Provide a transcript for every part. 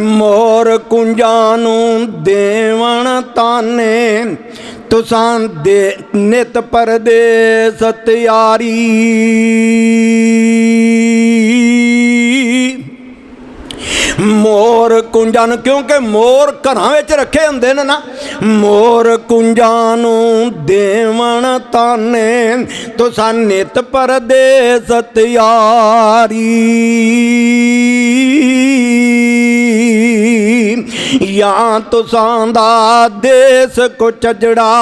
मोर कुंजानू देवण ताने तुसां दे नित परदेस तैयारी। मोर कुंजान क्योंकि मोर घरां विच रखे हुंदे ने ना। मोर कुंजानू देवण ताने तुसां नित परदेस तैयारी। या तुसां दा देस को चजड़ा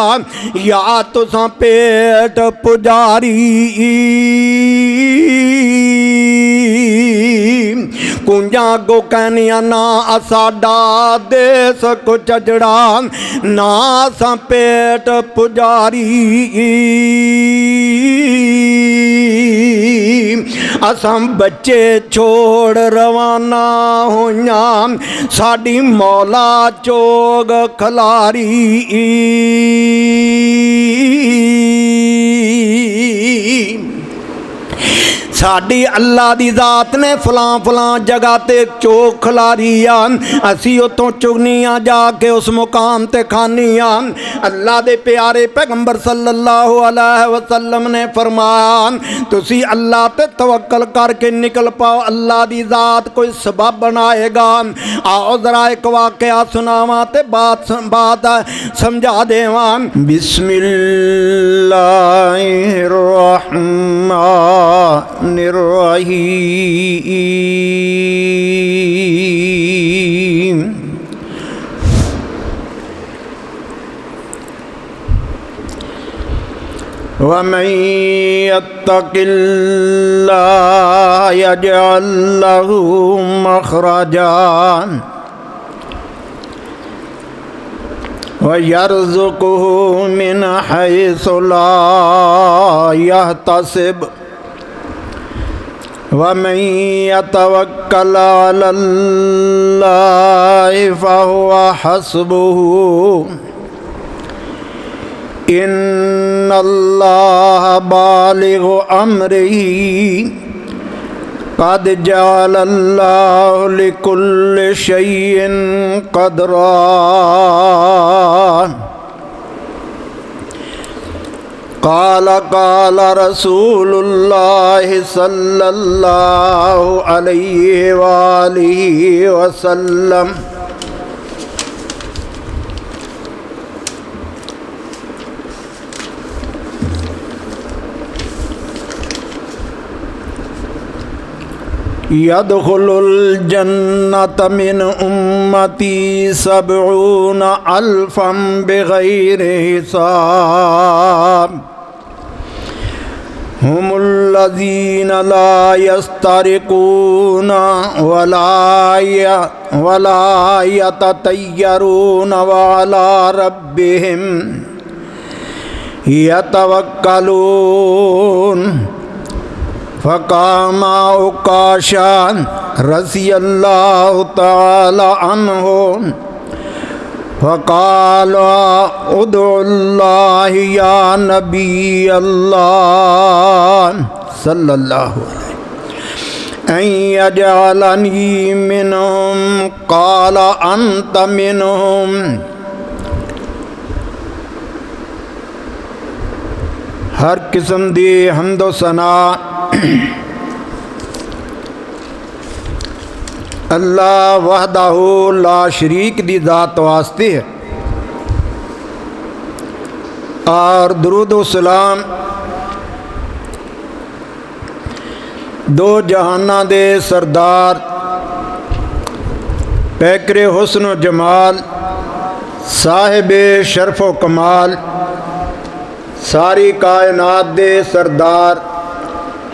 या तुसां पेट पुजारी। कुंजा गो कहनिया ना साडा देस को चजड़ा ना असां पेट पुजारी। असां बच्चे छोड़ रवाना होइया साडी मौला चोग खलारी। साडी अल्लाह दी जात ने फलां फलां जगह ते चोग खलारी आ। असी उतों चुगनिया जाके उस मुकाम ते खानी आ। अल्लाह दे प्यारे पैगंबर सल्लल्लाहु अलैहि वसल्लम ने फरमाया तुसी अल्लाह पे तवक्कल करके निकल पाओ, अल्लाह दी जात कोई सबब बनाएगा। आओ जरा एक वाकया सुनावा ते बात समझा देवा। बिस्मिल्लाहिर्रहमानिर्रहीम। वमन यत्तकिल्लाह यजअल लहू मखरजा वयर्ज़ुक़हु मिन हैसु ला यहतसिब वमन यतवक्कल अलल्लाहि फहुवा हस्बुहु इन्नल्लाह बालिगु अम्रिही क़द जअलल्लाहु लिकुल्लि शैइन क़दरा। क़ाल रसूलुल्लाहि सल्लल्लाहु अलैहि वालिहि वसल्लम यदखुलुल जन्नत मिन उम्मती सबऊन अल्फम बिगैरि हिसाब हुमुल्लज़ीन ला यस्तरिकून वला यततय्यरून वअला रब्बिहिम यतवक्कलून। फ़क़ामा उकाशा रज़ियल्लाहु तआला अन्हु फ़क़ाल उदुल्लाह या नबी अल्लाह सल्लल्लाहु अलैहि यजअलनी मिनहुम क़ाल अंत मिनहुम। हर किस्म दी हम्दो सना अल्लाह वहदाहु ला शरीक दी जात वास्ते है और दुरूद व सलाम दो जहाना दे सरदार पैकरे हुस्न व जमाल साहिबे शरफ व कमाल सारी कायनात दे सरदार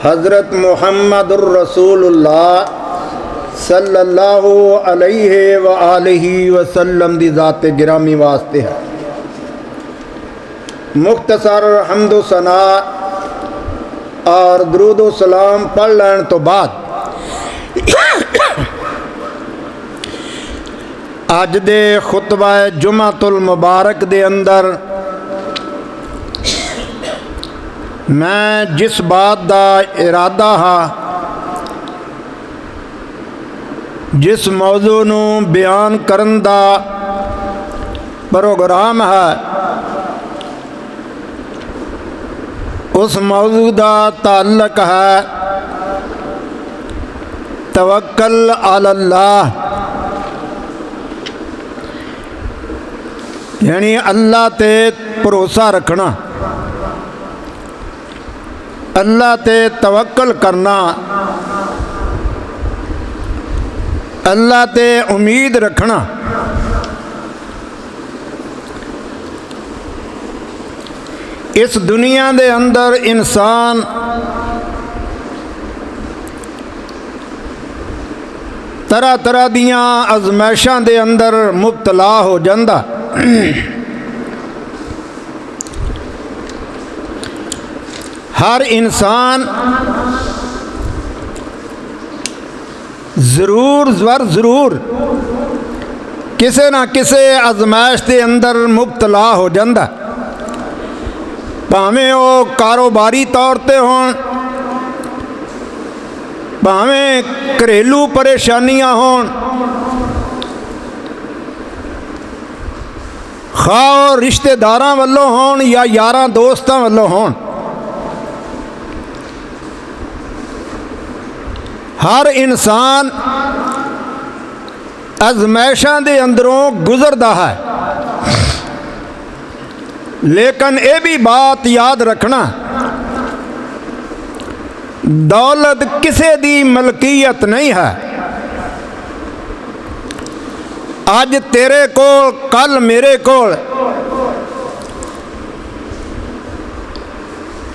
हज़रत मुहम्मदुर रसूलुल्लाह सल्लल्लाहु अलैहि व आलिहि वसल्लम दी ज़ात गिरामी वास्ते है। मुख्तसर हम्दो सना और दुरूद व सलाम पढ़ लैन तो बाद अज दे खुतबा जुमातुल मुबारक दे अंदर मैं जिस बात का इरादा हा जिस मौजू नूं बयान करन दा प्रोग्राम है उस मौजू दा ताल्लुक है तवक्कल अलल्लाह, यानी अल्लाह ते भरोसा रखना, अल्लाह ते तवक्कल करना, अल्लाह ते उम्मीद रखना। इस दुनिया दे अंदर इंसान तरह तरह दियां आजमाइशां दे अंदर मुबतला हो जांदा। हर इंसान जरूर ज़रूर किसी ना किसी आजमाइश के अंदर मुबतला हो जाता, भावें वो कारोबारी तौर पर होण, भावें घरेलू परेशानियां होण, खाओ रिश्तेदारां वल्लों होण या यारां दोस्तां वल्लों होण। हर इंसान आजमाइशां दे अंदरों गुजरदा है, लेकिन ये भी बात याद रखना, दौलत किसी दी मलकीयत नहीं है। अज तेरे कोल कल मेरे कोल।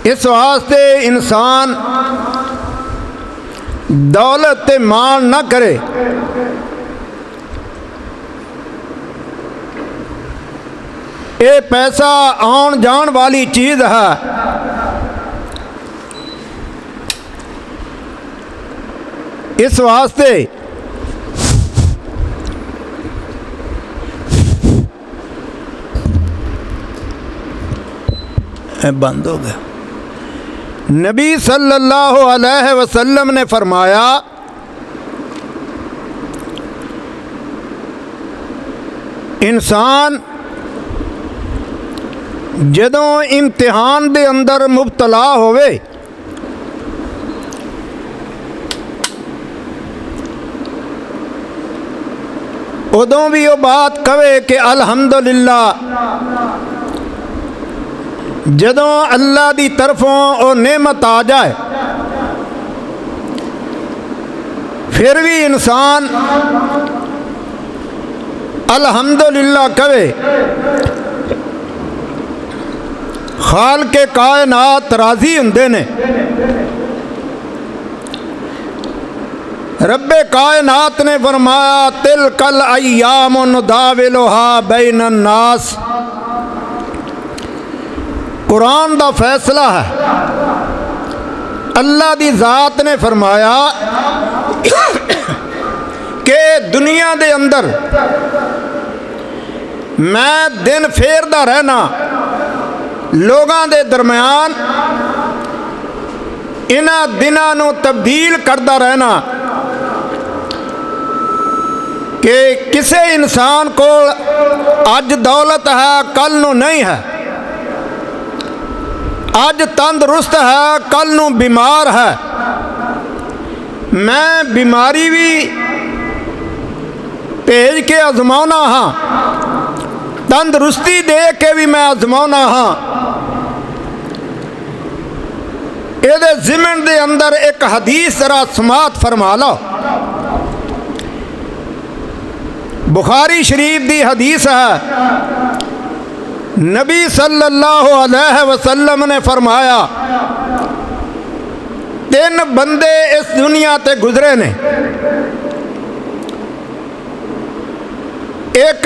इस वास्ते इंसान दौलत ते मान ना करे। ये पैसा आन जान वाली चीज़ है, इस वास्ते बंद हो गया। नबी सल्लल्लाहु अलैहि वसल्लम ने फरमाया, इंसान जदों इम्तिहान दे अंदर मुबतला होवे उदों भी वो बात कहे कि अल्हम्दुलिल्लाह। जदों अल्लाह दी तरफों वो नेमत आ जाए फिर भी इंसान अल्हम्दुलिल्लाह कहे। खालिक़े कायनात राजी हुंदे ने, रब्बे कायनात ने फरमाया तिलकल अय्यामु नुदाविलुहा बैनन नास। कुरान दा फैसला है, अल्लाह दी ज़ात ने फरमाया कि दुनिया दे अंदर मैं दिन फेरदा रहना, लोगां दे दरम्यान इन्हां दिनां नूं तब्दील करदा रहना कि किसी इंसान को अज दौलत है कल नूं नहीं है, अज तंदरुस्त है कल नूं बीमार है। मैं बीमारी भी भेज के आजमाना हाँ, तंदरुस्ती दे के भी मैं आजमाना हाँ। ये ज़िमन दे अंदर एक हदीस जरा समात फरमा लो। बुखारी शरीफ दी हदीस है, नबी सल्लल्लाहु अलैहि वसल्लम ने फरमाया, तीन बंदे इस दुनिया ते गुजरे ने, एक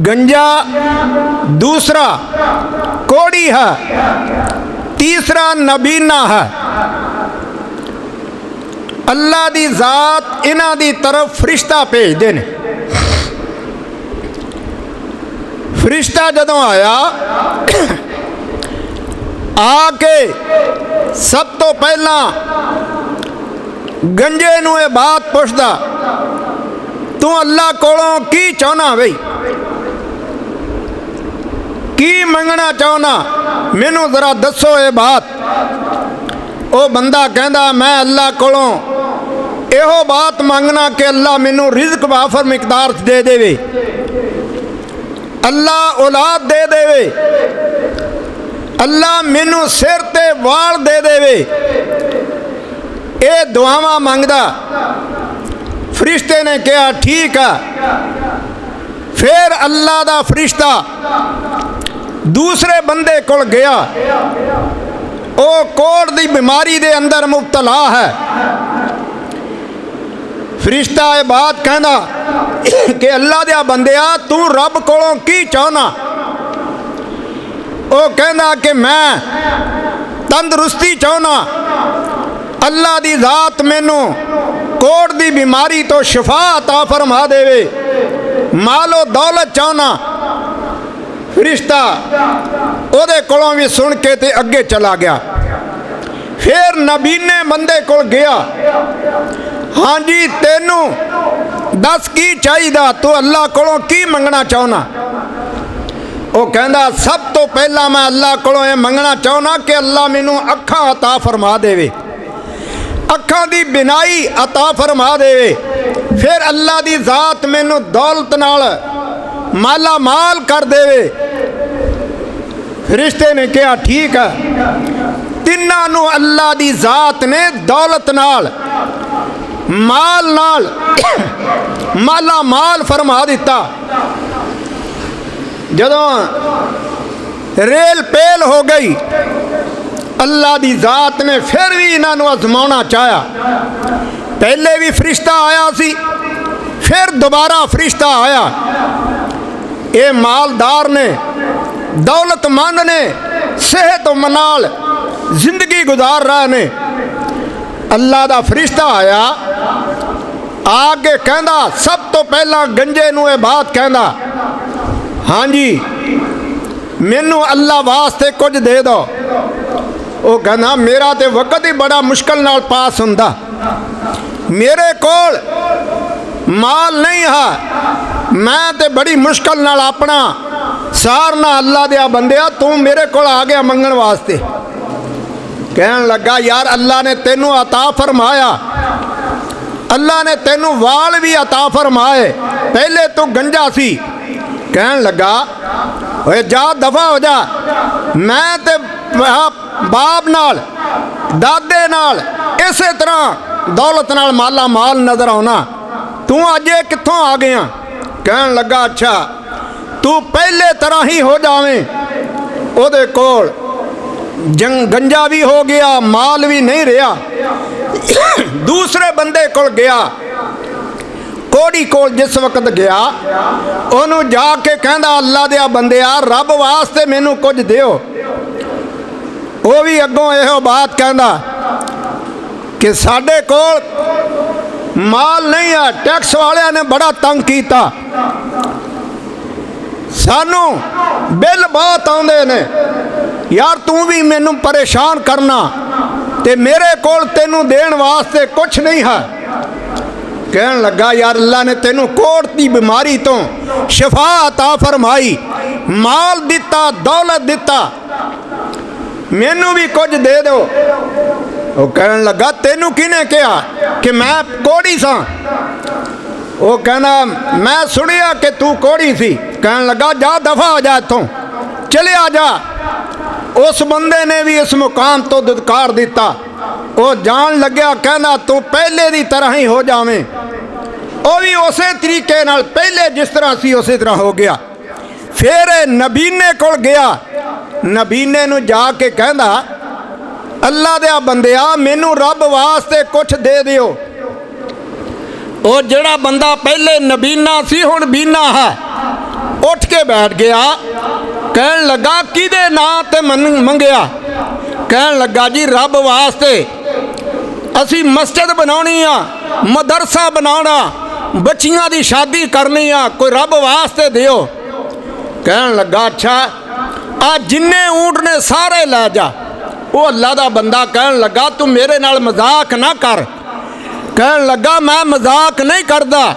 गंजा, दूसरा कोड़ी है, तीसरा नबीना है। अल्लाह दी ज़ात इन्हां दी तरफ फरिश्ता भेजदे ने। फरिश्ता जदों आया आके सब तो पहला गंजे नूं ये बात पुछदा, तू अल्लाह कोलों की चाहना बई, की मंगना चाहना, मैनू जरा दसो ये बात। वो बंदा कहंदा मैं अल्लाह कोलों इहो बात मंगना कि अल्लाह मैनू रिज़्क वाफर मिकदार दे देवे, अल्लाह औलाद दे देवे, अल्लाह मैनू सिर ते वाल दे देवे। ये दुआवां मंगदा। फरिश्ते ने कहा ठीक है। फिर अल्लाह दा फरिश्ता दूसरे बंदे कोल गया, वो कोढ़ दी बीमारी दे अंदर मुबतला है। फरिश्ता ये बात कहना कि अल्लाह दे बंदिया तू रब कोलों की चाहना। वो कहना कि मैं तंदरुस्ती चाहना, अल्लाह दी जात मैनू कोढ़ दी बीमारी तो शिफा अता फरमा देवे, मालो दौलत चाहना। फरिश्ता ओदे कोलों भी सुन के ते अगे चला गया। फिर नबीने बंदे कोल गया, हाँ जी तेनू दस की चाहिदा, तू अल्लाह कोलों की मंगना चाहना। वो कहंदा सब तो पहला मैं अल्लाह कोलों ये मंगना चाहना कि अल्लाह मैनू अखां अता फरमा देवे, अखां दी बिनाई अता फरमा देवे। फिर अल्लाह दी जात मैनू दौलत नाल माला माल कर देवे। फरिश्ते ने कहा ठीक है। तिन्हां नू अल्लाह दी जात ने दौलत नाल माल नाल माला माल फरमा दिता। जदों रेल पेल हो गई, अल्लाह दी जात ने फिर भी इन्हां नू आजमाना चाहा। पहले भी फरिश्ता आया सी, फिर दोबारा फरिश्ता आया। ये मालदार ने, दौलतमंद ने, सेहत नाल जिंदगी गुजार रहे ने। अल्लाह दा फरिश्ता आया, आके कहंदा सब तो पहला गंजे नू ये बात कहंदा, हाँ जी मैनू अल्लाह वास्ते कुछ दे दो। वो कहना मेरा तो वक्त ही बड़ा मुश्किल नाल पास हुंदा, मेरे कोल माल नहीं है, मैं तो बड़ी मुश्किल नाल अपना सारना। अल्लाह दिया बंदिया तू मेरे कोल आ गया मंगण वास्ते। कहन लगा यार अल्लाह ने तेनू अता फरमाया, अल्लाह ने तेनू वाल भी अता फरमाए, पहले तू गंजा सी। कहन लगा ओए जा दफा हो जा, मैं ते बाप नाल दादे नाल इसे तरह दौलत नाल माला माल नजर आना, तू अज कित्थों आ गया। कहन लगा अच्छा तू पहले तरह ही हो जावें। ओदे कोल गंजा भी हो गया, माल भी नहीं रहा। दूसरे बंदे कोल गया, कोड़ी कोल जिस वक्त गया, ओनू जाके कहंदा अल्लाह दिया बंदिया रब वास्ते मैनू कुछ दियो। वो भी अगों यह बात कहंदा कि साडे कोल माल नहीं है, टैक्स वाले ने बड़ा तंग किया, सानू बिल बहुत आउंदे ने, यार तू भी मैनू परेशान करना ते मेरे कोल तेनू देण वास्ते कुछ नहीं है। कहन लगा यार अल्लाह ने तेनू कोढ़ दी बीमारी तो शिफा अता फरमाई, माल दिता, दौलत दिता, मैनू भी कुछ दे दो। वो कहन लगा तेनू किने कहा कि मैं कोढ़ी सा। वो कहना मैं सुनिया कि तू कोढ़ी सी। कहन लगा जा दफा हो जा इत्थों, चले आ जा। उस बंदे ने भी इस मुकाम तो दुदकार दिता। वो जान लग्या, कहना तू पहले की तरह ही हो जावें। वो भी उस तरीके नाल पहले जिस तरह सी उसी तरह हो गया। फिर नबीने कोल गया, नबीने नू जाके कहंदा अल्लाह दे बंदिया मैनू रब वास्ते कुछ दे दियो। वो जड़ा बंदा पहले नबीना सी हुण बीना है, उठ के बैठ गया। कहन लगा किदे नां ते मंगया। कहन लगा जी रब वास्ते असी मस्जिद बनानी आ, मदरसा बनाना, बच्चियां दी शादी करनी आ, कोई रब वास्ते दियो। कहन लगा अच्छा आ जिन्ने ऊंट ने सारे लै जा। वो अल्लाह दा बंदा कहन लगा तू मेरे नाल मजाक ना कर, कहन लगा मैं मजाक नहीं करता,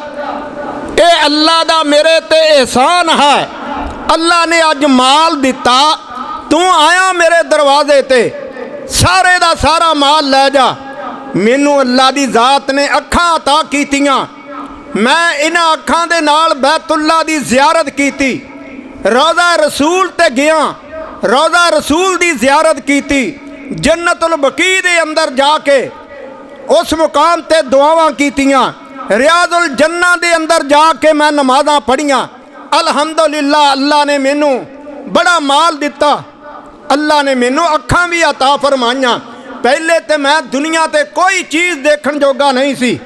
ये अल्लाह दा मेरे ते एहसान है। अल्लाह ने अज माल दिता, तू आया मेरे दरवाजे ते, सारे दा सारा माल लै जा। मैनू अल्लाह दी जात ने अखां अता कीतियां, मैं इन्हां अखां दे नाल बैतुल्ला दी ज़ियारत कीती, रोज़ा रसूल ते गया, रोज़ा रसूल दी ज़ियारत कीती, जन्नतुल बकी दे अंदर जाके उस मुकाम ते दुआवां कीतियां, रियाजुल जन्ना दे अंदर जाके मैं नमाज़ां पढ़ियां। अल्हम्दुलिल्लाह अल्लाह ने मैनू बड़ा माल दिता, अल्लाह ने मैनू अखां भी अता फरमाइयां। पहले तो मैं दुनिया ते कोई चीज़ देखण जोगा नहीं सी,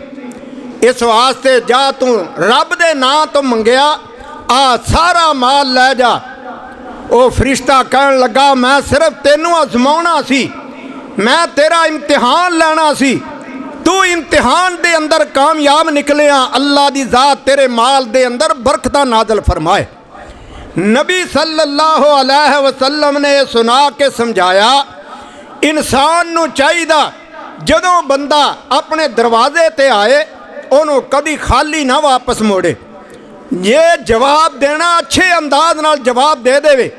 इस वास्ते जा तू रब दे नां तो मंगया, आ सारा माल लै जा। वो फरिश्ता कहन लगा मैं सिर्फ तेनू आजमाउणा सी, मैं तेरा इम्तिहान लैना सी, तू इम्तिहान दे अंदर कामयाब निकलिया, अल्लाह दी जात तेरे माल दे अंदर बरकतां नाज़िल फरमाए। नबी सल्लल्लाहु अलैहि वसल्लम ने सुना के समझाया, इंसान नू चाहिदा जदों बंदा अपने दरवाजे ते आए उन्हों कभी खाली ना वापस मोड़े, ये जवाब देना अच्छे अंदाज नाल जवाब दे देवे।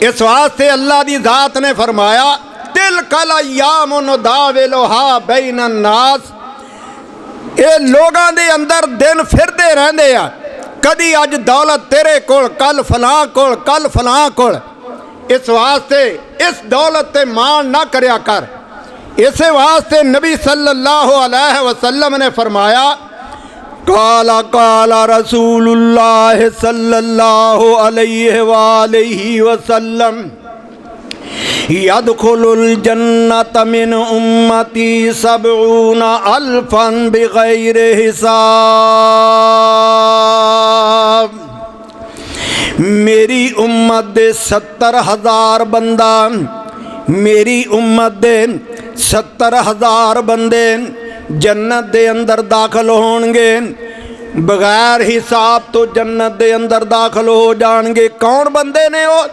इस वास्ते अल्लाह दी जात ने फरमाया तिल कल अय्याम नुदाविलुहा बैनन नास, ये लोगों के अंदर दिन फिरते रहते आ, कदी अज दौलत तेरे कोल, कल फलां कोल, कल फलां कोल। इस वास्ते इस दौलत ते मान ना करया कर। इस वास्ते नबी सल्लल्लाहु अलैहि वसल्लम ने फरमाया काला काला रसूलुल्लाह सल्लल्लाहु अलैहि वसल्लम यदखुलुल जन्नत मिन उम्मती सबऊना अल्फन बिगैरि हिसाब। मेरी उम्मत दे 70,000 बंदा, मेरी उम्मत दे 70,000 बंदे जन्नत दे अंदर दाखिल होंगे, बगैर हिसाब तो जन्नत दे अंदर दाखिल हो जाएंगे। कौन बंदे ने वो?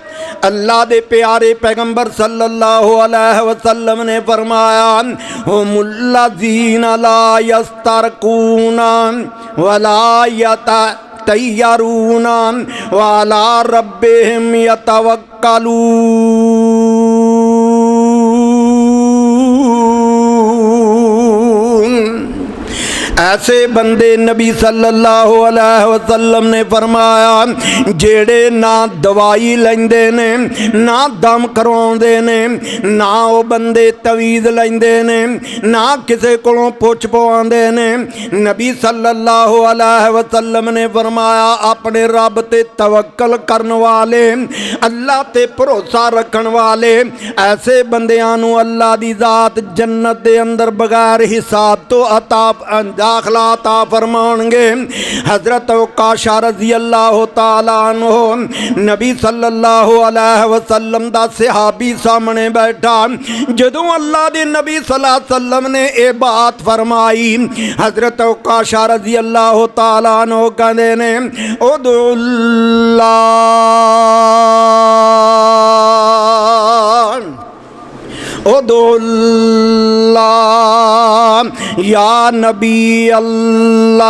अल्लाह दे प्यारे पैगंबर सल्लल्लाहु अलैहि वसल्लम ने फरमाया हुमुल्लज़ीना ला यस्तरकूना वला यततय्यरूना वअला रब्बिहिम यतवक्कलून। ऐसे बंदे नबी सल्लल्लाहु अलैहि वसल्लम ने फरमाया जेड़े ना दवाई लेंदे ने, ना दम करवाउंदे ने, ना वो बंदे तवीज़ लेंदे ने, ना किसी कोलों पुछ पवांदे ने। नबी सल्लल्लाहु अलैहि वसल्लम ने फरमाया अपने रब ते तवक्कल करन वाले, अल्लाह ते भरोसा रखन वाले ऐसे बंदियां नूं अल्लाह दी जात जन्नत दे अंदर बगैर हिसाब तो अता दाखला अता फरमाएंगे। हजरत उकाशा रज़ी अल्लाह तआला अन्हु नबी सल्लल्लाहु अलैहि वसल्लम दा सहाबी सामने बैठा, जदों अल्लाह दे नबी सल्लल्लाहु अलैहि वसल्लम ने ये बात फरमाई, हजरत उकाशा रज़ी अल्लाह तआला अन्हु कहंदे ने उदुल्लाह या नबी अल्लाह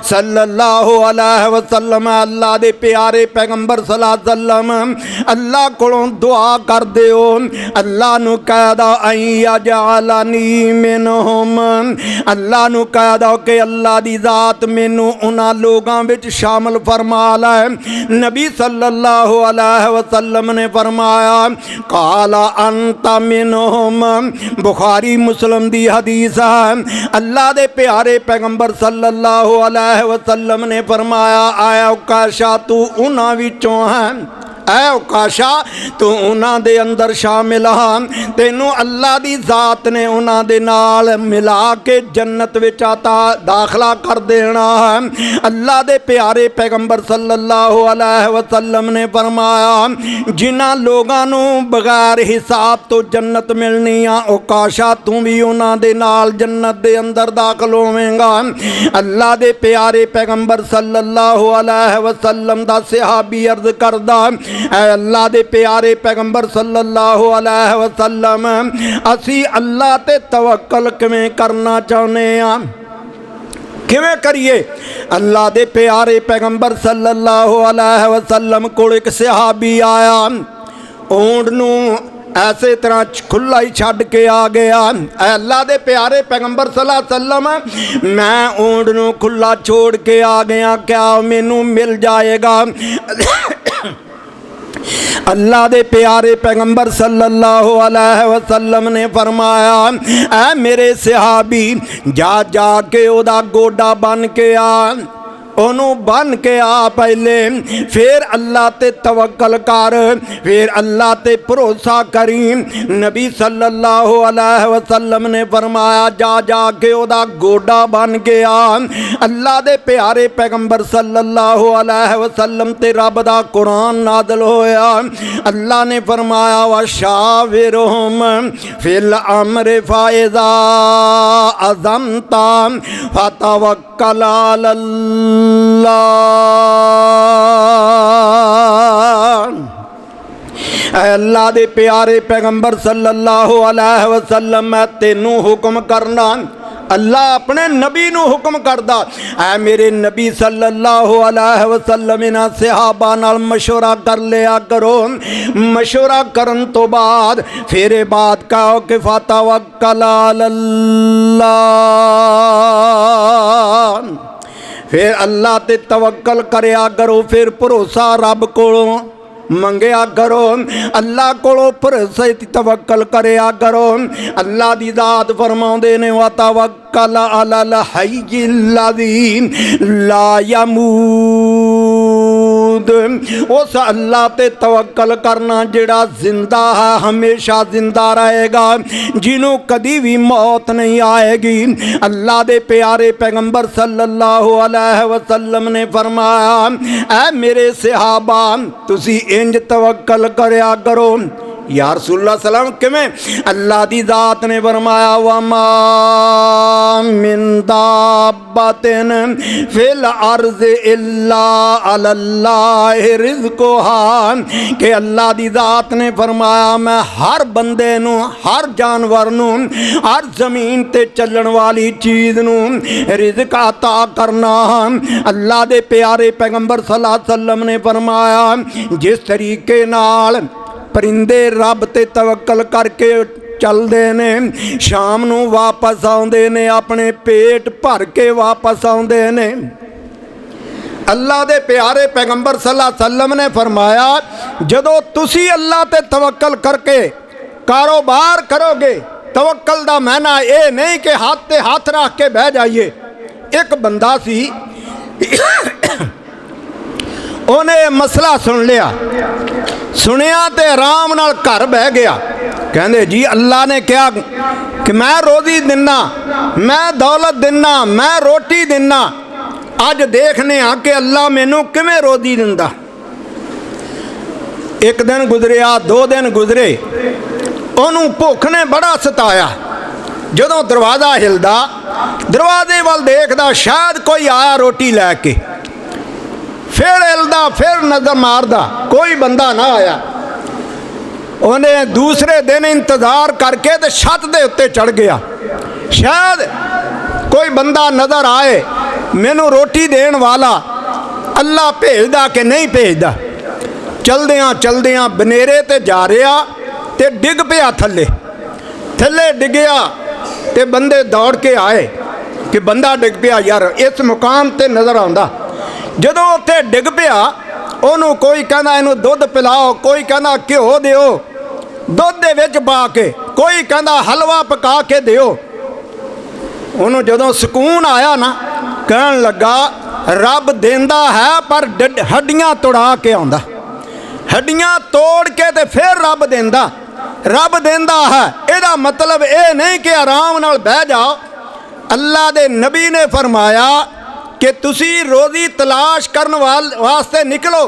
सल्लल्लाहु अलैहि वसल्लम। अल्लाह दे प्यारे पैगंबर सल्लल्लाहु अलैहि वसल्लम अल्लाह कोलों दुआ कर दिओ, अल्लाह नू कह दो अय्या जालनी मिनहुम, अल्लाह नू कह दो कि अल्लाह दी जात मैनू उन्हां लोगां विच शामिल फरमा लै। नबी सल्लल्लाहु अलैहि वसल्लम ने फरमाया काला अंता मिनहुम। बुखारी मुस्लिम दी हदीस है। अल्लाह दे प्यारे पैगंबर सल्लल्लाहु अलैहि वसल्लम ने फरमाया आया उकाशा तू उन्हां विचों है, ऐ उकाशा तू उन्हां दे अंदर शामिल हाँ, तेनू अल्लाह दी जात ने उन्हां दे नाल मिला के जन्नत विच आता दाखला कर देना है। अल्लाह दे प्यारे पैगंबर सल्लल्लाहु अलैहि वसल्लम ने फरमाया जिन्हां लोगां नू बगैर हिसाब तो जन्नत मिलनी आ, उकाशा तू भी उन्हां दे नाल जन्नत दे अंदर दाखिल होवेंगा। अल्लाह दे प्यारे पैगंबर सल्लल्लाहु अलैहि वसल्लम दा सहाबी अर्ज करदा ऐ अल्लाह दे प्यारे पैगंबर सल्लल्लाहु अलैहि वसल्लम असी अल्लाह ते तवक्कल किवें करना चाहुंदे आ, किवें करिए। अल्लाह दे प्यारे पैगंबर सल्लल्लाहु अलैहि वसल्लम कोल एक सहाबी आया, ऊंट नूं ऐसे तरह खुला ही छड़ के आ गया। अल्लाह दे प्यारे पैगंबर सल्लल्लाहु अलैहि वसल्लम मैं ऊंट नूं खुला छोड़ के आ गया, क्या मैनू मिल जाएगा? अल्लाह दे प्यारे पैगंबर सल्लल्लाहु अलैहि वसल्लम ने फरमाया, ऐ मेरे सहाबी जा जा के ओदा गोडा बन के आ, ओनू बन के आ पहले, फिर अल्लाह ते तवक्कल कर, फिर अल्लाह ते भरोसा करी। नबी सल्लल्लाहु अलैहि वसल्लम ने फरमाया जा जा के ओदा गोडा बन गया। अल्लाह दे प्यारे पैगंबर सल्लल्लाहु अलैहि वसल्लम ते रब दा कुरान नाज़िल होया। अल्लाह ने फरमाया वशाविरहुम फिल अम्र फाइज़ा अज़मता फतवक्कल अलल्लाह। अल्लाह दे प्यारे पैगंबर सल्लल्लाहु अलैहि वसल्लम मैं तेनू हुक्म करना, अल्लाह अपने नबी नू हुक्म करदा, ऐ मेरे नबी सल्लल्लाहु अलैहि वसल्लम इन्हां सहाबा नाल मशवरा कर लिया करो। मशवरा करन तो बाद फिर बात कहो कि फतवक्कल अलल्लाह, फिर अल्लाह ते तवक्कल करया करो, फिर भरोसा रब कोलों मंगया करो, अल्लाह कोलों भरोसे तवक्कल करया करो। अल्लाह दी ज़ात फरमाउंदे ने व तवक्कल अलल हय्यिल्लज़ी ला यमूत, उस अल्लाह ते तवक्कल करना जेड़ा जिंदा है, हमेशा जिंदा रहेगा, जिन्हों कदी भी मौत नहीं आएगी। अल्लाह दे प्यारे पैगंबर सल्लल्लाहु अलैहि वसल्लम ने फरमाया, ऐ मेरे सहाबा तुसी इंज तवक्कल करया करो। या रसूलुल्लाह सल्लल्लाहु अलैहि वसल्लम किवें? अल्लाह दी ज़ात ने फरमाया वमा मिन दाब्बतिन फिल अर्ज़ इल्ला अल्लाह रिज़्क़ुहा, कि अल्लाह दी ज़ात ने फरमाया मैं हर बंदे नू, हर जानवर नू, हर ज़मीन ते चलण वाली चीज़ नू रिज़्क़ अता करना। अल्लाह दे प्यारे पैगंबर सल्लल्लाहु अलैहि वसल्लम ने फरमाया जिस तरीके नाल परिंदे रब ते तवक्कल करके चलते ने, शाम नू वापस आउंदे ने, अपने पेट भर के वापस आउंदे ने। अल्लाह दे प्यारे पैगंबर सल्लल्लाहु अलैहि वसल्लम ने फरमाया जदों तुसी अल्लाह ते तवक्कल करके कारोबार करोगे, तवक्कल दा माना ये नहीं कि हाथ ते हाथ रख के बह जाइए। एक बंदा सी उन्हें मसला सुन लिया, सुनिया तो आराम नाल घर बह गया। कहते जी अल्लाह ने कहा कि मैं रोज़ी दिना, मैं दौलत दिना, मैं रोटी दिना, अज देखने कि अल्लाह मैनू किवें रोज़ी दिंदा। एक दिन गुजरिया, दो दिन गुजरे, उन्होंने भुख ने बड़ा सताया। जदों दरवाज़ा हिलदा, दरवाजे वाल देखदा शायद कोई आया रोटी लैके, फिर हिलदा, फिर नज़र मारदा, कोई बंदा ना आया। उन्हें दूसरे दिन इंतज़ार करके तो छत दे उत्ते चढ़ गया, शायद कोई बंदा नज़र आए, मैनू रोटी देने वाला अल्लाह भेजदा कि नहीं भेजदा। चलदियाँ चलदियाँ बनेरे ते जा रहा ते डिग पिया थले, थले डिगया ते बंदे दौड़ के आए कि बंदा डिग पिया, यार इस मुकाम ते नज़र आउंदा। जदों उत्थे डिग पिया, ओनू कोई कहना इनू दुध पिलाओ, कोई कहना घ्यो दिओ दुध दे विच पा के, कोई कहना हलवा पका के दिओ। ओनू जदों सुकून आया ना, कहन लगा रब देंदा है पर हड्डियां तोड़ा के आउंदा, हड्डियां तोड़ के ते फिर रब देंदा, रब देंदा है। इहदा मतलब ये नहीं कि आराम नाल बह जाओ। अल्लाह दे नबी ने फरमाया कि तुसी रोज़ी तलाश करने वास्ते निकलो,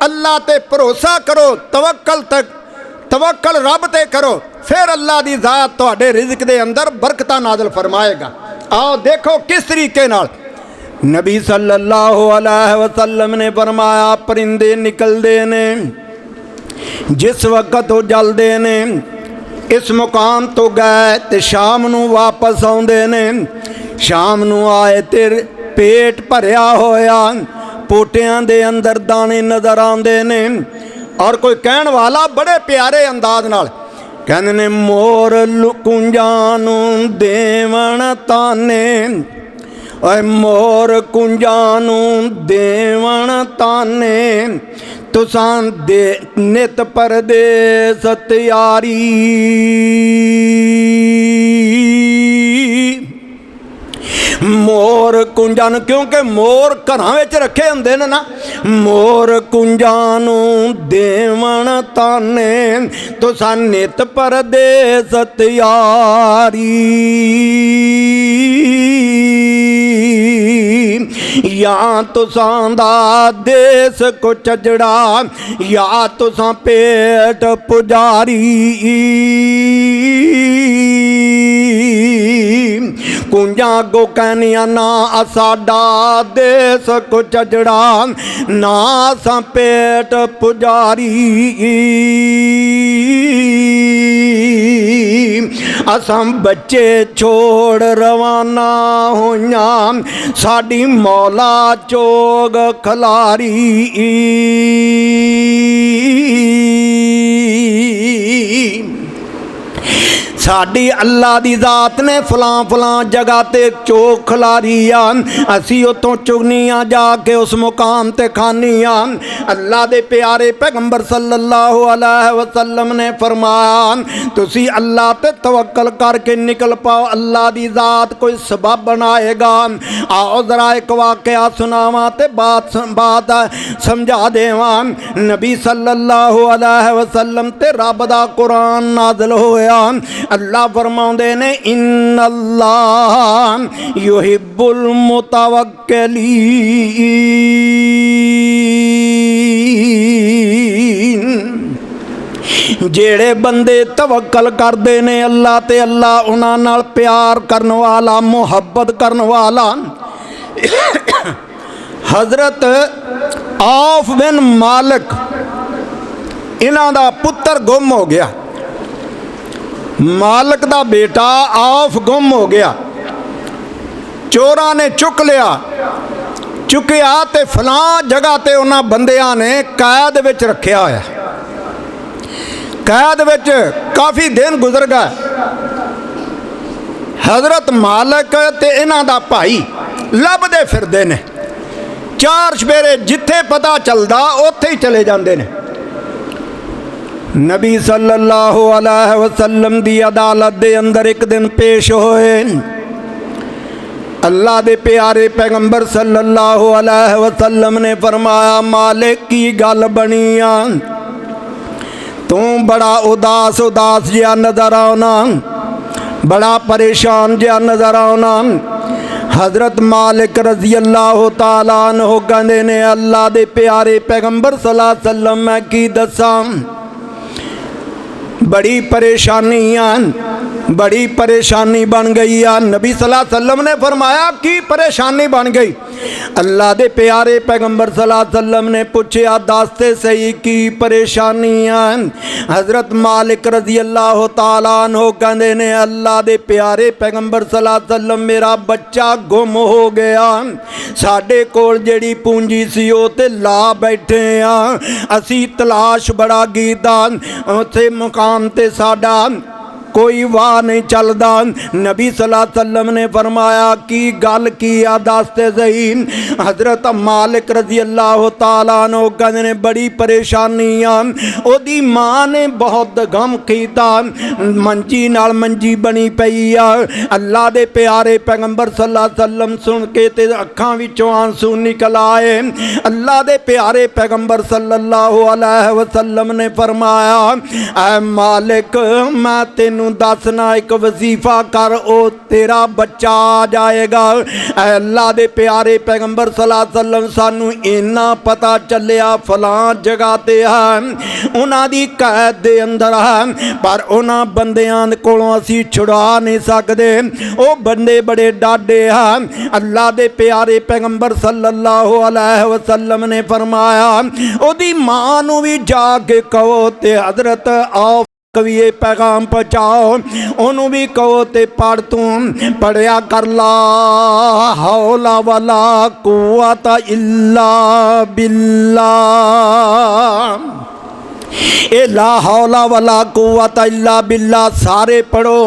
अल्लाह ते भरोसा करो, तवक्कल रब ते करो, फिर अल्लाह दी ज़ात तुहाडे रिज़्क दे अंदर बरकतां नाज़िल फरमाएगा। आओ देखो किस तरीके नाल नबी सल्लल्लाहु अलैहि वसल्लम ने फरमाया परिंदे निकलते ने, जिस वक्त वो जलते ने इस मुकाम तो गए तो शाम नूं वापस आउंदे ने। शाम नूं आए ते पेट भरिया होया, पोटियां दे अंदर दाने नज़र आउंदे ने। और कोई कहण वाला बड़े प्यारे अंदाज नाल कहंदे ने, मोर कुंजां नूं देवण ताने, ओए मोर कुंजां नूं देवण ताने, तुसां दे नित परदेस तैयारी। मोर कुंजां नूं, क्योंकि मोर घरां विच रखे हुंदे ने ना, मोर कुंजां नूं देवण ताने, तुसां नित परदेस तैयारी। या तुसां दा देस को चजड़ा, या तुसां पेट पुजारी। कुंजां गो कहनिया ना साडा देस को चजड़ा, ना असां पेट पुजारी। असां बच्चे छोड़ रवाना होइयां, साडी मौला चोग खलारी। साडी अल्लाह दी जात ने फलां फलां जगह ते चोग खलारी आ, असी उतों चुगनियां जाके उस मुकाम ते खानिया। अल्लाह दे प्यारे पैगंबर सल्लल्लाहु अलैहि वसल्लम ने फरमाया, तुसी अल्लाह ते तवक्कल करके निकल पाओ, अल्लाह दी जात कोई सबब बनाएगा। आओ जरा एक वाकया सुनावा ते बात समझा देवा। नबी सल्लल्लाहु अलैहि वसल्लम ते रब दा कुरान नाज़िल होया। अल्लाह फरमाउंदे ने, इन्नल्लाह युहिब्बुल मुतवक्किलीन। जेड़े बंदे तवक्कल करते ने अल्लाह ते, अल्लाह उन्हां नाल प्यार करन वाला, मुहब्बत करन वाला। हजरत औफ बिन मालिक इन्हां दा पुत्र गुम हो गया। मालिक दा बेटा औफ गुम हो गया। चोरां ने चुक लिया, चुकिया ते फलां जगह ते उन्हां बंदियां ने कैद विच रखिया होया। कैद विच काफ़ी दिन गुजर गए। हजरत मालिक ते इन्हां दा भाई लभदे फिरदे ने, चार सवेरे जिथे पता चलदा उत्थे ही चले जांदे ने। नबी सल्लल्लाहु अलैहि वसल्लम दी अदालत दे अंदर एक दिन पेश होए। अल्लाह दे प्यारे पैगंबर सल्लल्लाहु अलैहि वसल्लम ने फरमाया, मालिक की गल बनी आ, तू बड़ा उदास उदास जिहा नजर आना, बड़ा परेशान जिहा नजर आना। हजरत मालिक रजी अल्लाह तआला अन्हु कहंदे ने, अल्लाह दे प्यारे पैगंबर सल्लल्लाहु अलैहि वसल्लम मैं की दसां, बड़ी परेशानी बड़ी परेशानी बन गई आ। नबी सल्लल्लाहु अलैहि वसल्लम ने फरमाया, की परेशानी बन गई? अल्लाह दे प्यारे पैगंबर सल्लल्लाहु अलैहि वसल्लम ने पूछा, दसते सही की परेशानी है? हजरत मालिक रजी अल्लाह तआला अन्हु कहंदे ने, अल्लाह दे प्यारे पैगंबर सल्लल्लाहु अलैहि वसल्लम मेरा बच्चा गुम हो गया। साडे कोल जेड़ी पूंजी सी ओ ते ला बैठे आ, असी तलाश बड़ा कीता, उत्थे मुकाम ते साडा कोई वाह नहीं चलता। नबी सल्लल्लाहु अलैहि वसल्लम ने फरमाया, की गल की आ दसते सही? हजरत मालिक रजी अल्लाह तआला अन्हु कहंदे ने, बड़ी परेशानी आ, ओदी मां ने बहुत गम कीता, मंजी नाल मंजी बनी पई आ। अल्लाह दे प्यारे पैगंबर सल्लल्लाहु अलैहि वसल्लम सुन के ते अखां विचों आंसू निकल आए। अल्लाह दे प्यारे पैगंबर सल्लल्लाहु अलैहि वसल्लम ने फरमाया, ऐ मालिक मैं तेनू ਨੂੰ ਦੱਸ ਨਾ ਇੱਕ ਵਜ਼ੀਫਾ ਕਰ ਉਹ ਤੇਰਾ ਬੱਚਾ ਆ ਜਾਏਗਾ। ਐ ਅੱਲਾ ਦੇ ਪਿਆਰੇ ਪੈਗੰਬਰ ਸੱਲੱਲਾਹੁ अलैहि वसल्लम ਸਾਨੂੰ ਇੰਨਾ ਪਤਾ ਚੱਲਿਆ ਫਲਾਂ ਜਗ੍ਹਾ ਤੇ ਹੈ, ਉਹਨਾਂ ਦੀ ਕੈਦ ਦੇ ਅੰਦਰ ਹੈ, ਪਰ ਉਹਨਾਂ ਬੰਦਿਆਂ ਕੋਲੋਂ ਅਸੀਂ ਛੁਡਾ ਨਹੀਂ ਸਕਦੇ। ਉਹ ਬੰਦੇ ਬੜੇ ਡਾਢੇ ਹਨ। ਅੱਲਾ ਦੇ ਪਿਆਰੇ ਪੈਗੰਬਰ सल्लल्लाहु अलैहि वसल्लम ने फरमाया ओदी मां नूं भी जाके कहो ते हजरत आओ कभी ये पैगाम पहुँचाओ, ओनू भी कहो ते पढ़ तू पढ़िया कर ला हौला वला कुव्वता इल्ला बिल्लाह। ए ला हौला वला कुव्वता इल्ला बिल्ला सारे पढ़ो,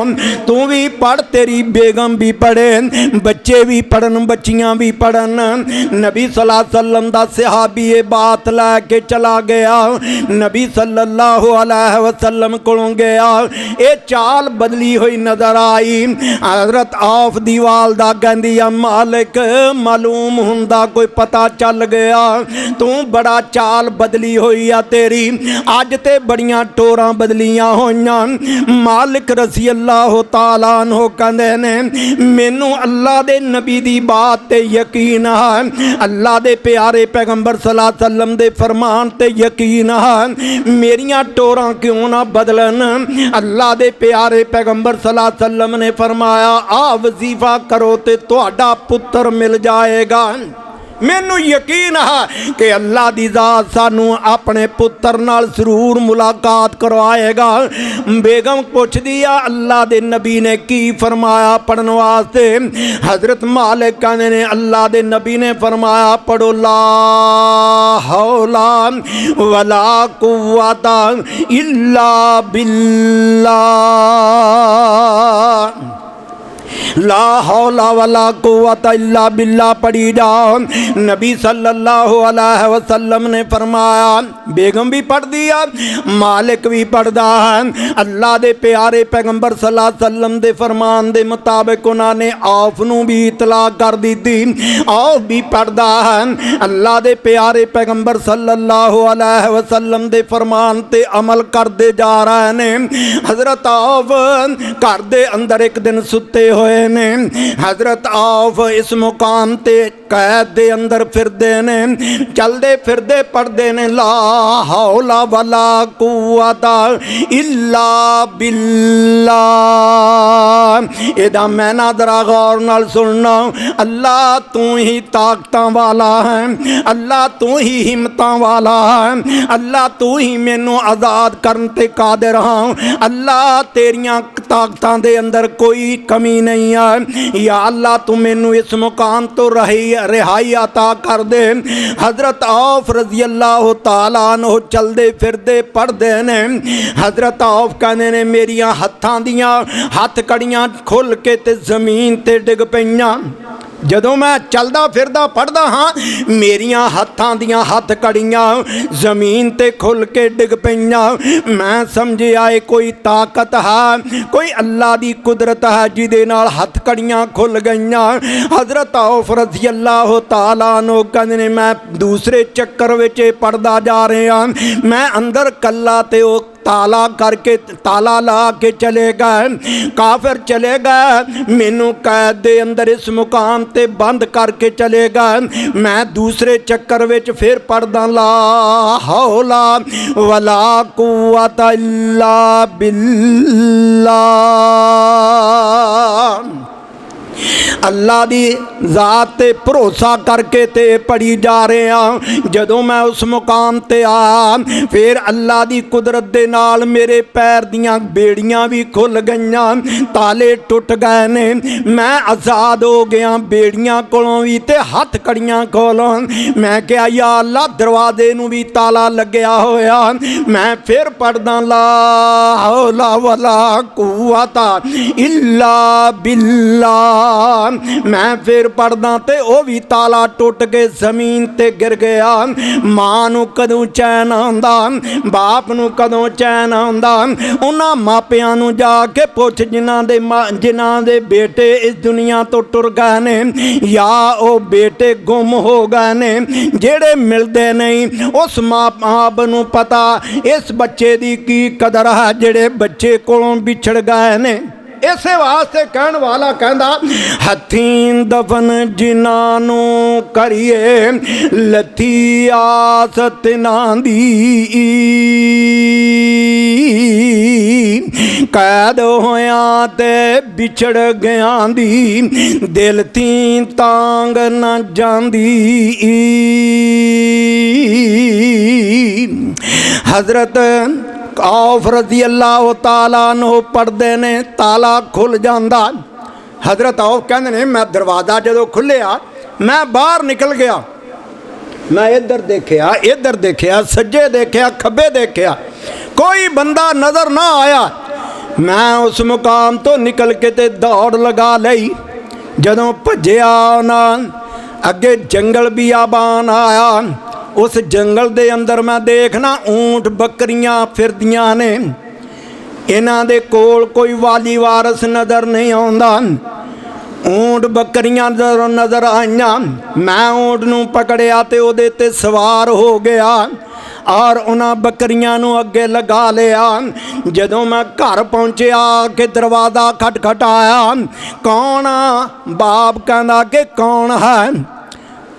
तू भी पढ़, तेरी बेगम भी पढ़े, बच्चे भी पढ़न, बच्चियां भी पढ़न। नबी सल्लल्लाहु अलैहि वसल्लम दा सहाबी ये बात लैके चला गया, नबी सल्लल्लाहु अलैहि वसल्लम कोलों गया, ये चाल बदली हुई नजर आई। हजरत औफ दी वालदा कहंदी आ मालिक मालूम हुंदा कोई पता चल गया, तू बड़ा चाल बदली हुई आ तेरी, अज ते बड़ियां टोरां बदलियां होईयां। मालिक रज़ी अल्लाह तआला अन्हु कहंदे ने मैनू अल्लाह दे नबी दी बात ते यकीन है, अल्लाह दे प्यारे पैगंबर सल्लल्लाहु अलैहि वसल्लम दे फरमान ते यकीन है, मेरियां टोरां क्यों ना बदलन। अल्लाह दे प्यारे पैगंबर सल्लल्लाहु अलैहि वसल्लम ने फरमाया आ वजीफा करो ते तुहाडा पुत्र मिल जाएगा। मैनू यकीन है कि अल्लाह दी ज़ात सानू अपने पुत्र नाल जरूर मुलाकात करवाएगा। बेगम पुछदी आ अल्लाह दे नबी ने की फरमाया पढ़न वास्ते। हजरत मालिक कहंदे ने अल्लाह दे नबी ने फरमाया पढ़ो ला हौला वला कुव्वता इल्ला बिल्लाह। ला हौला वला कुव्वता इल्ला बिल्लाह पढ़ी जाओ। नबी सल्लल्लाहु अलैहि वसल्लम ने फरमाया, बेगम भी पढ़ दिया, मालिक भी पढ़दा है। अल्लाह दे प्यारे पैगंबर सल्लल्लाहु अलैहि वसल्लम दे फरमान दे मुताबिक उन्होंने औफ नूं भी इतला कर दी थी, औफ भी पढ़दा है। अल्लाह दे प्यारे पैगंबर सल्लल्लाहु अलैहि वसल्लम दे फरमान ते अमल करते जा रहे ने। हजरत औफ घर दे अंदर एक दिन सुते होए ने। हजरत औफ इस मुकाम ते कैद दे अंदर फिरदे ने, चलदे फिरदे पढ़दे ने ला हौला वला कुव्वता इल्ला बिल्लाह। एदा मैना जरा गौर नाल सुनना। अल्लाह तू ही ताकतां वाला है, अल्लाह तू ही हिम्मतां वाला है, अल्लाह तू ही मैनू आज़ाद करन ते कादिर हां। अल्लाह तेरियां ताकतां दे अंदर कोई कमी नहीं है। या अल्लाह तू मैनू इस मुकाम तो रिहाई अता कर दे। हजरत औफ रज़ी अल्लाह तआला अन्हु चलदे फिरदे पढ़दे ने। हजरत औफ कहंदे ने मेरियां हत्थां दियां हथ कड़ियां खुल के ते जमीन ते डिग पईयां। जदों मैं चलदा फिरदा पढ़दा हाँ, मेरियां हत्थां दियां हथ कड़ियां जमीन ते खुल के डिग पईयां। मैं समझिया कोई ताकत है, कोई अल्लाह दी कुदरत है जिहदे नाल हथ कड़ियां खुल गईयां। हजरत औफ रज़ी अल्लाह तआला अन्हु कहंदे ने मैं दूसरे चक्कर विच पढ़दा जा रहा, मैं अंदर कल्ला ते ओ ताला करके ताला ला के चले गए। काफिर चले गए, मैनू कैद दे अंदर इस मुकाम ते बंद करके चले गए। मैं दूसरे चक्कर विच फिर पढ़दा ला हौला वला कुव्वता इल्ला बिल्लाह। अल्लाह दी ज़ात ते भरोसा करके ते पढ़ी जा रहे हैं। जदों मैं उस मुकाम ते आया, फिर अल्लाह दी कुदरत दे नाल मेरे पैर दियां बेड़ियां भी खुल गईयां, ताले टुट गए ने, मैं आज़ाद हो गया बेड़ियां कोलों भी ते हथ कड़ियां कोलों। मैं कहा या अल्लाह दरवाजे नूं भी ताला लग्या होया। मैं फिर पढ़दा ला हौला वला कुव्वता इल्ला बिल्लाह। मैं फिर पढ़दा ते वो भी ताला टुट के जमीन ते गिर गया। मां नूं कदों चैन आंदा, बाप नूं कदों चैन आंदा। उन्हां मापियां नूं जाके पुछ जिन्हां दे बेटे इस दुनिया तो टुर गए ने या वो बेटे गुम हो गए ने, जेड़े मिलते नहीं उस मां बाप नूं पता इस बच्चे दी की कदर है जेड़े बच्चे कोलों बिछड़ गए ने। इसे वास्ते कहण वाला कहंदा हथीं दफन जिन्हां नूं करिए लथी आस तिन्हां दी, कैद होया ते बिछड़ गया दी दिल ती तांग न जांदी। हजरत औफ रज़ी अल्लाह ताला अन्हु पढ़ते ने, ताला खुल जाता। हजरत औफ कहते ने मैं दरवाज़ा जो खुलिया मैं बाहर निकल गया, मैं इधर देखिया सज्जे देखिया खब्बे देखिया, कोई बंदा नज़र ना आया। मैं उस मुकाम तो निकल के ते दौड़ लगा लई। जदों भज्जिया ना अगे जंगल बियाबान आया, उस जंगल दे अंदर मैं देखना ऊंट बकरियां फिरदियां ने, इन्हां दे कोल कोई वाली वारस नज़र नहीं आउंदा। ऊंट बकरियां नज़र आईयां, मैं ऊंट नूं पकड़िया ते उहदे ते सवार हो गया और उन्हां बकरियां नूं अगे लगा लिया। जदों मैं घर पहुंचिया कि दरवाज़ा खटखटाया, कौन? बाप कहंदा कि कौन है?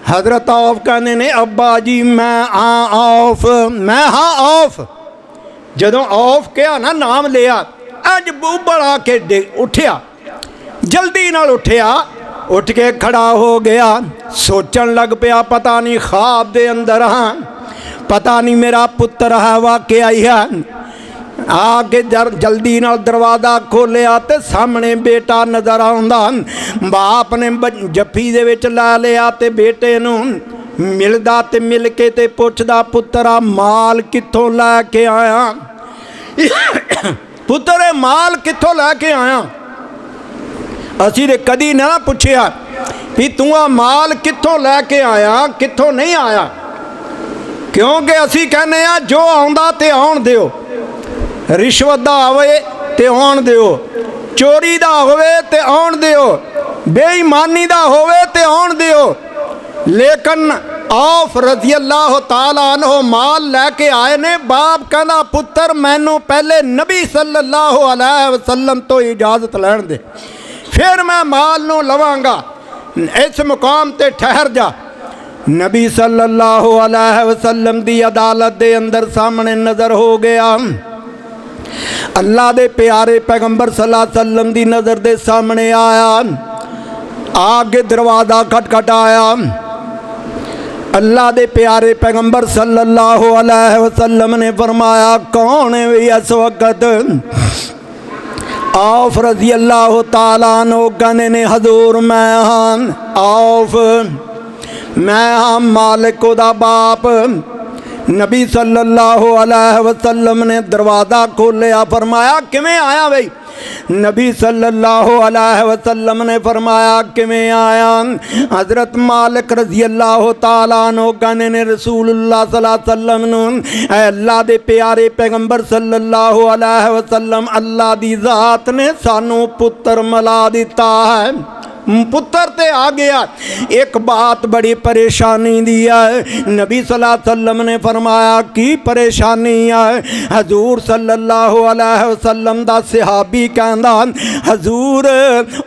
हजरत औफ कहने ने अब्बा जी मैं हाँ औफ, मैं हाँ औफ। जदों औफ कहा ना नाम लिया, अज बूबड़ा के उठिया, जल्दी नाल उठिया, उठ के खड़ा हो गया। सोचन लग पिया पता नहीं ख्वाब दे अंदर हाँ, पता नहीं मेरा पुत्र है वाकई आई है। आके जल्दी नाल दरवाज़ा खोलिया ते सामने बेटा नज़र आउंदा। बाप ने जफ्फी दे विच ला लिया ते बेटे नूं मिलदा ते मिल के ते पुछदा पुत्रा माल कित्थों लैके आया? पुत्र माल कित्थों लैके आया? असीं ते कदी ना पुछिया भी तूं आ माल कित्थों लैके आया कित्थों नहीं आया, क्योंकि असीं कहने आ जो आउंदा ते आउण दिओ, रिश्वत दा होवे ते आउण दिओ, चोरी दा होवे ते आउण दिओ, बेईमानी दा होवे ते आउण दिओ। लेकिन औफ रज़ी अल्लाह ताला अन्हु माल लैके आए ने। बाप कहना पुत्र मैनू पहले नबी सल्लल्लाहु अलैहि वसल्लम तो इजाज़त लैण दे, फिर मैं माल नू लवांगा, इस मुकाम ते ठहर जा। नबी सल्लल्लाहु अलैहि वसल्लम दी अदालत दे अंदर सामने नज़र हो गया। अल्लाह दे प्यारे पैगंबर सल्लल्लाहु अलैहि वसल्लम दी नज़र दे सामने आया, आगे दरवाज़ा खटखटाया। अल्लाह दे प्यारे पैगंबर सल्लल्लाहु अलैहि वसल्लम ने फरमाया कौन है भी इस वक्त? औफ रज़ी अल्लाह ताला अन्हु कहने ने हजूर मैं हाँ औफ, मैं हाँ मालिक दा बाप। नबी सल्लल्लाहु अलैहि वसल्लम ने दरवाज़ा खोलिया, फरमाया किवें आया बई? नबी सल्लल्लाहु अलैहि वसल्लम ने फरमाया किवें आया? हज़रत मालिक रज़ी अल्लाह ताला अन्हु कहने ने रसूलुल्लाह सल्लल्लाहु अलैहि वसल्लम नूं अल्लाह दे प्यारे पैगंबर सल्लल्लाहु अलैहि वसल्लम अल्लाह दी ज़ात ने सानू पुत्र मिला दिता है, पुत्र ते आ गया। एक बात बड़ी परेशानी दी है। नबी सल्लल्लाहु अलैहि वसल्लम ने फरमाया की परेशानी है? हजूर सल्लल्लाहु अलैहि वसल्लम दा सहाबी कहंदा हजूर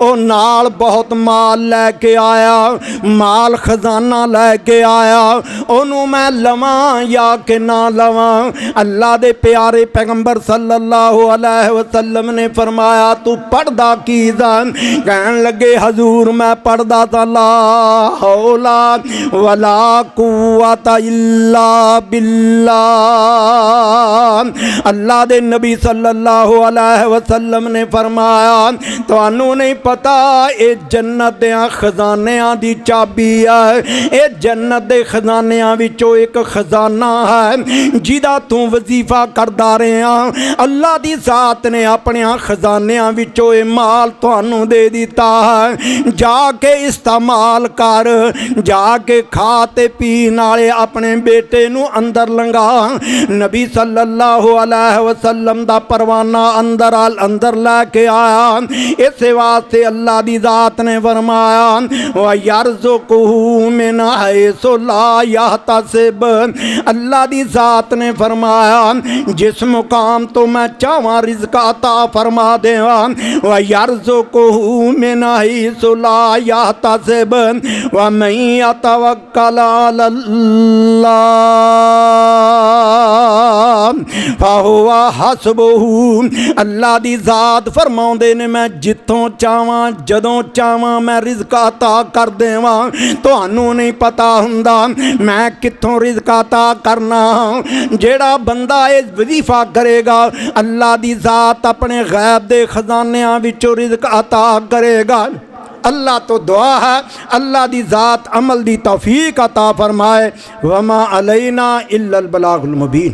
ओ नाल बहुत माल लैके आया, माल खजाना लैके आया, ओनू मैं लवां या कि ना लवां? अल्लाह दे प्यारे पैगंबर सल्लल्लाहु अलैहि वसल्लम ने फरमाया तू पढ़दा की जान? कहन लगे हजूर मैं पढ़दा था ला हौला वला कुव्वता इल्ला बिल्लाह। अल्लाह दे नबी सल्लल्लाहु अलैहि वसल्लम ने फरमाया तुहानू नहीं पता ये जन्नत दे खजानियां दी चाबी है, ये जन्नत दे खजानियां विचों एक खजाना है जिदा तू वजीफा करदा रहा, अल्लाह दी ज़ात ने अपने खजानियां विचों ये माल तुहानू दे दिता है। जाके इस्तेमाल कर, जाके खा ते पी नाले अपने बेटे नू अंदर लंघा। नबी सल्लल्लाहु अलैहि वसल्लम दा परवाना अंदर लैके आया। इस वास्ते अल्लाह दी जात ने फरमाया व यरज़ुक़हु मिन हैसु ला यहतसिब। अल्लाह दी जात ने फरमाया जिस मुकाम तो मैं चाहवां रिज़्क़ अता फरमा देवा। व यरज़ुक़हु मिन हैसु ला यहतसिब व मन यतवक्कल अलल्लाह फहुवा हस्बुहु। अल्लाह दी जात फरमाउंदे ने मैं जिथों चाहवां जदों चाहवां मैं रिज़्क़ अता कर देवां। तुहानू नहीं पता हुंदा मैं कित्थों रिज़्क़ अता करना। जेड़ा बंदा ये वजीफा करेगा अल्लाह दी जात अपने गैब दे खजानियां विचों रिज़्क़ अता करेगा। अल्लाह तो दुआ है अल्लाह दी जात अमल दी तौफीक अता फरमाए। वमा अलैना इल्लल बलागुल मुबीन।